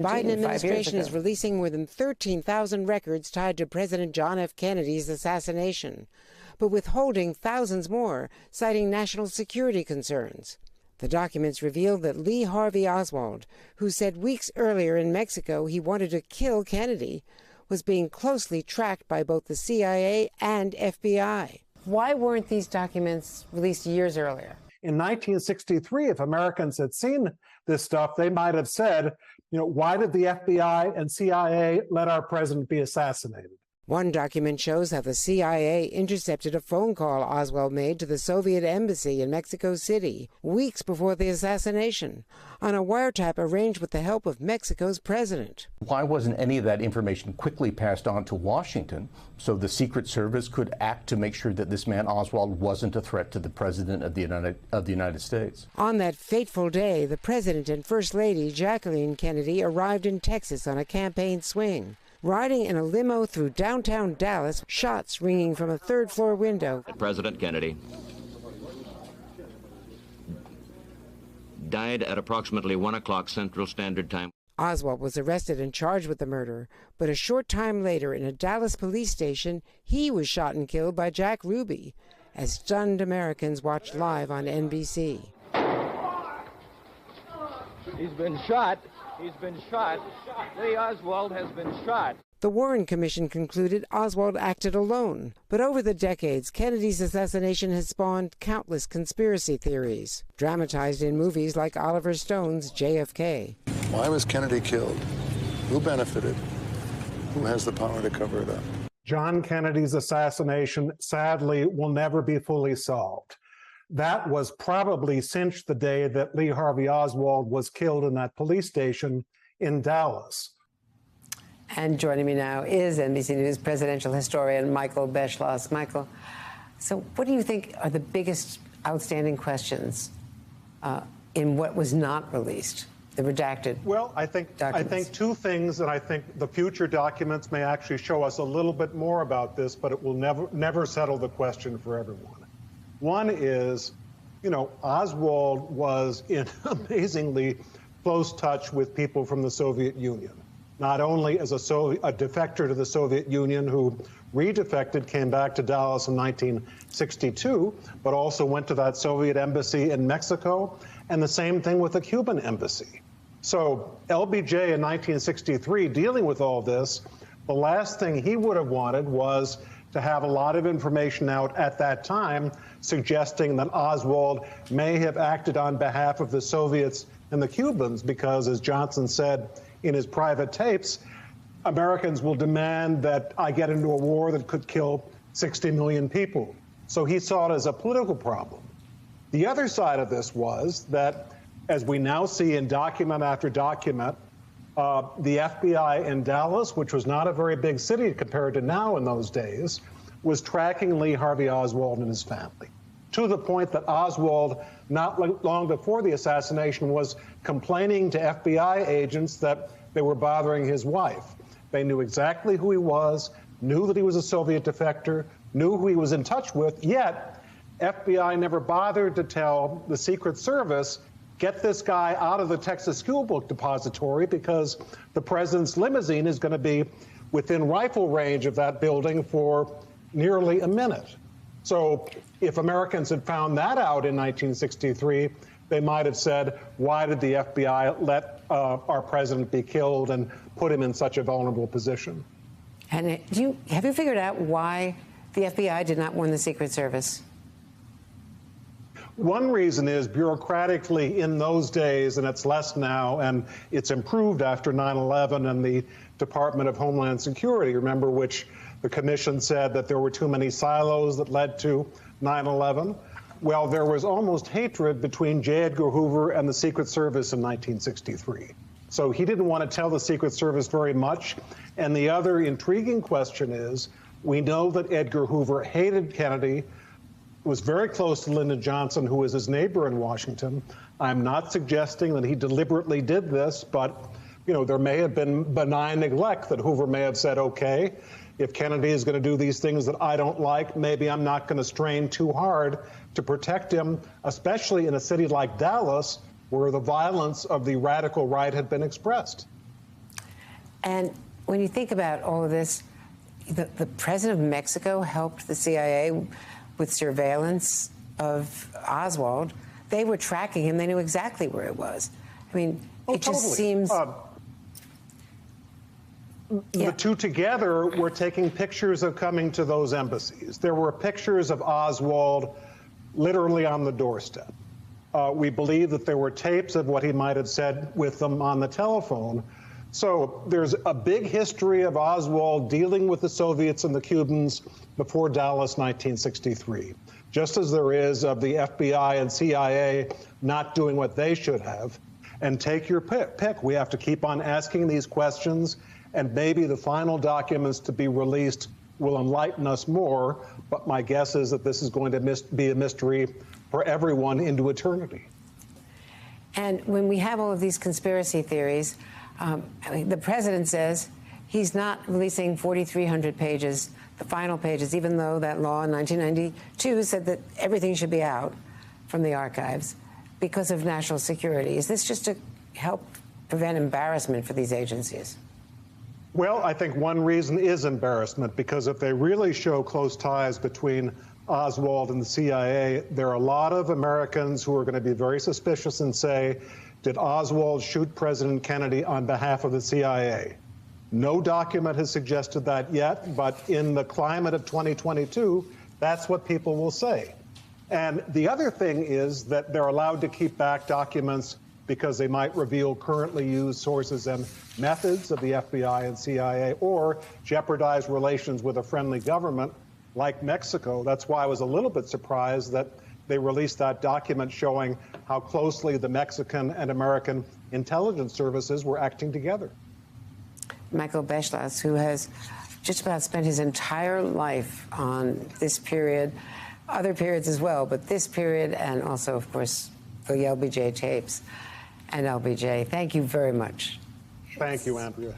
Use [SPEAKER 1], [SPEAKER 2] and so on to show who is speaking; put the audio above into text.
[SPEAKER 1] Biden administration is releasing more than 13,000 records tied to President John F. Kennedy's assassination, but withholding thousands more, citing national security concerns. The documents revealed that Lee Harvey Oswald, who said weeks earlier in Mexico he wanted to kill Kennedy, was being closely tracked by both the CIA and FBI. Why weren't these documents released years earlier?
[SPEAKER 2] In 1963, if Americans had seen this stuff, they might have said, why did the FBI and CIA let our president be assassinated?
[SPEAKER 1] One document shows how the CIA intercepted a phone call Oswald made to the Soviet embassy in Mexico City weeks before the assassination, on a wiretap arranged with the help of Mexico's president.
[SPEAKER 3] Why wasn't any of that information quickly passed on to Washington so the Secret Service could act to make sure that this man Oswald wasn't a threat to the president of the United States?
[SPEAKER 1] On that fateful day, the president and First Lady Jacqueline Kennedy arrived in Texas on a campaign swing. Riding in a limo through downtown Dallas, shots ringing from a third-floor window.
[SPEAKER 4] President Kennedy died at approximately 1 o'clock Central Standard Time.
[SPEAKER 1] Oswald was arrested and charged with the murder, but a short time later in a Dallas police station, he was shot and killed by Jack Ruby, as stunned Americans watched live on NBC.
[SPEAKER 5] He's been shot. He's been shot. Lee Oswald has been shot.
[SPEAKER 1] The Warren Commission concluded Oswald acted alone, but over the decades, Kennedy's assassination has spawned countless conspiracy theories, dramatized in movies like Oliver Stone's JFK.
[SPEAKER 6] Why was Kennedy killed? Who benefited? Who has the power to cover it up?
[SPEAKER 2] John Kennedy's assassination, sadly, will never be fully solved. That was probably cinched the day that Lee Harvey Oswald was killed in that police station in Dallas.
[SPEAKER 1] And joining me now is NBC News presidential historian Michael Beschloss. Michael, so what do you think are the biggest outstanding questions in what was not released, the redacted
[SPEAKER 2] Well, I think two things, and I think the future documents may actually show us a little bit more about this, but it will never settle the question for everyone. One is, Oswald was in amazingly close touch with people from the Soviet Union, not only as a defector to the Soviet Union who redefected, came back to Dallas in 1962, but also went to that Soviet embassy in Mexico, and the same thing with the Cuban embassy. So LBJ in 1963, dealing with all this, the last thing he would have wanted was to have a lot of information out at that time suggesting that Oswald may have acted on behalf of the Soviets and the Cubans because, as Johnson said in his private tapes, Americans will demand that I get into a war that could kill 60 million people. So he saw it as a political problem. The other side of this was that, as we now see in document after document, the FBI in Dallas, which was not a very big city compared to now in those days, was tracking Lee Harvey Oswald and his family, to the point that Oswald, not long before the assassination, was complaining to FBI agents that they were bothering his wife. They knew exactly who he was, knew that he was a Soviet defector, knew who he was in touch with, yet FBI never bothered to tell the Secret Service, get this guy out of the Texas School Book Depository because the president's limousine is going to be within rifle range of that building for nearly a minute. So if Americans had found that out in 1963, they might have said, why did the FBI let our president be killed and put him in such a vulnerable position?
[SPEAKER 1] And have you figured out why the FBI did not warn the Secret Service?
[SPEAKER 2] One reason is bureaucratically in those days, and it's less now, and it's improved after 9/11 and the Department of Homeland Security, remember, which the commission said that there were too many silos that led to 9/11. Well, there was almost hatred between J. Edgar Hoover and the Secret Service in 1963. So he didn't want to tell the Secret Service very much. And the other intriguing question is, we know that Edgar Hoover hated Kennedy, was very close to Lyndon Johnson, who was his neighbor in Washington. I'm not suggesting that he deliberately did this, but there may have been benign neglect that Hoover may have said, okay, if Kennedy is going to do these things that I don't like, maybe I'm not going to strain too hard to protect him, especially in a city like Dallas, where the violence of the radical right had been expressed.
[SPEAKER 1] And when you think about all of this, the president of Mexico helped the CIA with surveillance of Oswald. They were tracking him. They knew exactly where it was. I mean, it just
[SPEAKER 2] totally.
[SPEAKER 1] seems...
[SPEAKER 2] The two together were taking pictures of coming to those embassies. There were pictures of Oswald literally on the doorstep. We believe that there were tapes of what he might have said with them on the telephone. So there's a big history of Oswald dealing with the Soviets and the Cubans before Dallas 1963, just as there is of the FBI and CIA not doing what they should have. And take your pick. We have to keep on asking these questions, and maybe the final documents to be released will enlighten us more. But my guess is that this is going to be a mystery for everyone into eternity.
[SPEAKER 1] And when we have all of these conspiracy theories, I mean, the president says he's not releasing 4,300 pages, the final pages, even though that law in 1992 said that everything should be out from the archives because of national security. Is this just to help prevent embarrassment for these agencies?
[SPEAKER 2] Well, I think one reason is embarrassment, because if they really show close ties between Oswald and the CIA, there are a lot of Americans who are going to be very suspicious and say, did Oswald shoot President Kennedy on behalf of the CIA? No document has suggested that yet, but in the climate of 2022, that's what people will say. And the other thing is that they're allowed to keep back documents because they might reveal currently used sources and methods of the FBI and CIA, or jeopardize relations with a friendly government like Mexico. That's why I was a little bit surprised that they released that document showing how closely the Mexican and American intelligence services were acting together.
[SPEAKER 1] Michael Beschloss, who has just about spent his entire life on this period, other periods as well, but this period, and also, of course, the LBJ tapes and LBJ. Thank you very much.
[SPEAKER 2] Thank you, Andrea.